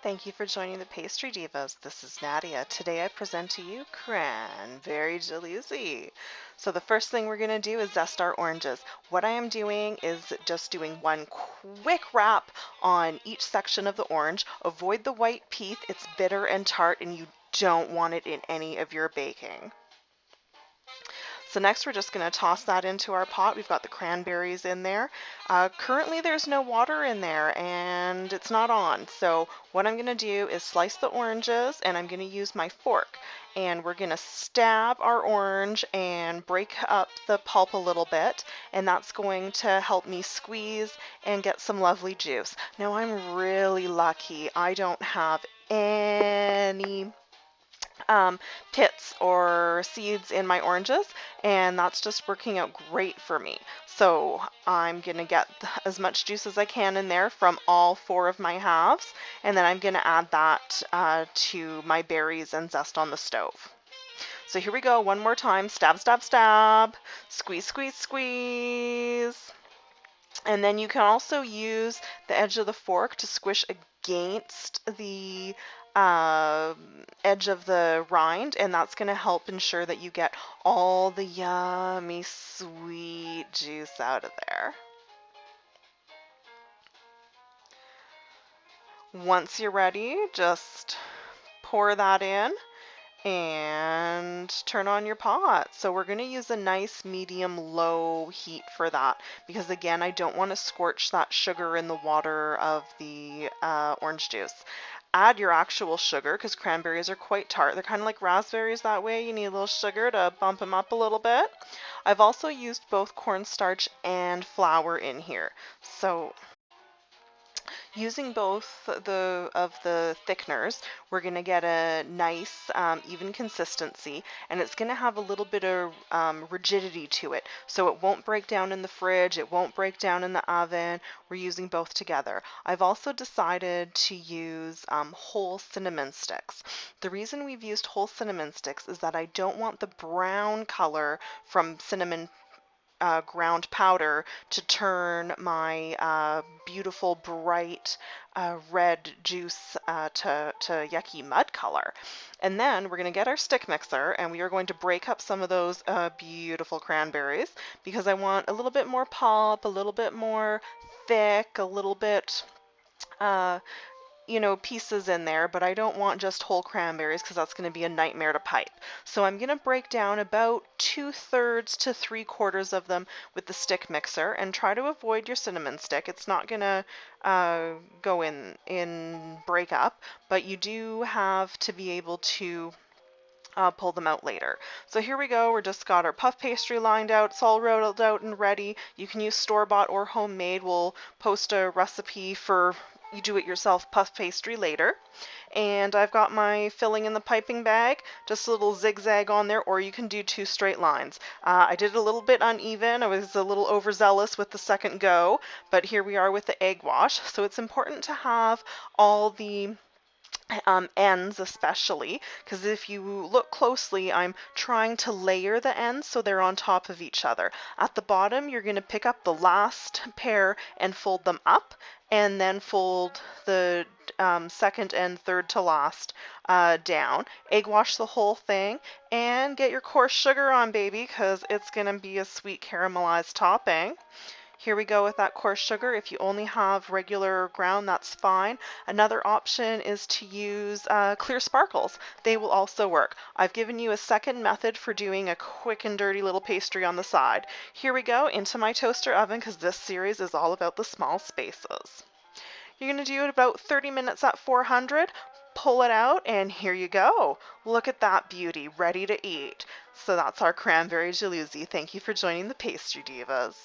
Thank you for joining the Pastry Divas. This is Nadia. Today I present to you Cranberry Jalousie. So the first thing we're going to do is zest our oranges. What I am doing is just doing one quick wrap on each section of the orange. Avoid the white pith. It's bitter and tart and you don't want it in any of your baking. So next we're just going to toss that into our pot. We've got the cranberries in there. Currently there's no water in there and it's not on. So what I'm going to do is slice the oranges and I'm going to use my fork. And we're going to stab our orange and break up the pulp a little bit. And that's going to help me squeeze and get some lovely juice. Now I'm really lucky. I don't have any pits or seeds in my oranges, and that's just working out great for me. So I'm going to get as much juice as I can in there from all four of my halves, and then I'm going to add that to my berries and zest on the stove. So here we go, one more time, stab, stab, stab, squeeze, squeeze, squeeze. And then you can also use the edge of the fork to squish against the edge of the rind, and that's going to help ensure that you get all the yummy sweet juice out of there. Once you're ready, just pour that in and turn on your pot. So we're going to use a nice medium low heat for that because again I don't want to scorch that sugar in the water of the orange juice. Add your actual sugar because cranberries are quite tart. They're kind of like raspberries that way. You need a little sugar to bump them up a little bit. I've also used both cornstarch and flour in here. So using both of the thickeners, we're going to get a nice even consistency, and it's going to have a little bit of rigidity to it, so it won't break down in the fridge, it won't break down in the oven. We're using both together. I've also decided to use whole cinnamon sticks. The reason we've used whole cinnamon sticks is that I don't want the brown color from cinnamon ground powder to turn my beautiful bright red juice to yucky mud color. And then we're going to get our stick mixer and we are going to break up some of those beautiful cranberries because I want a little bit more pulp, a little bit more thick, a little bit pieces in there, but I don't want just whole cranberries because that's going to be a nightmare to pipe. So I'm going to break down about 2/3 to 3/4 of them with the stick mixer and try to avoid your cinnamon stick. It's not going to go in break up, but you do have to be able to pull them out later. So here we go, we're just got our puff pastry lined out, it's all rolled out and ready. You can use store-bought or homemade. We'll post a recipe for you do-it-yourself puff pastry later. And I've got my filling in the piping bag, just a little zigzag on there, or you can do 2 straight lines. I did a little bit uneven, I was a little overzealous with the second go, but here we are with the egg wash. So it's important to have all the ends especially, because if you look closely, I'm trying to layer the ends so they're on top of each other. At the bottom, you're going to pick up the last pair and fold them up, and then fold the second and third to last down. Egg wash the whole thing, and get your coarse sugar on, baby, because it's going to be a sweet caramelized topping. Here we go with that coarse sugar. If you only have regular ground, that's fine. Another option is to use clear sparkles. They will also work. I've given you a second method for doing a quick and dirty little pastry on the side. Here we go into my toaster oven because this series is all about the small spaces. You're going to do it about 30 minutes at 400. Pull it out and here you go. Look at that beauty, ready to eat. So that's our Cranberry Jalousie. Thank you for joining the Pastry Divas.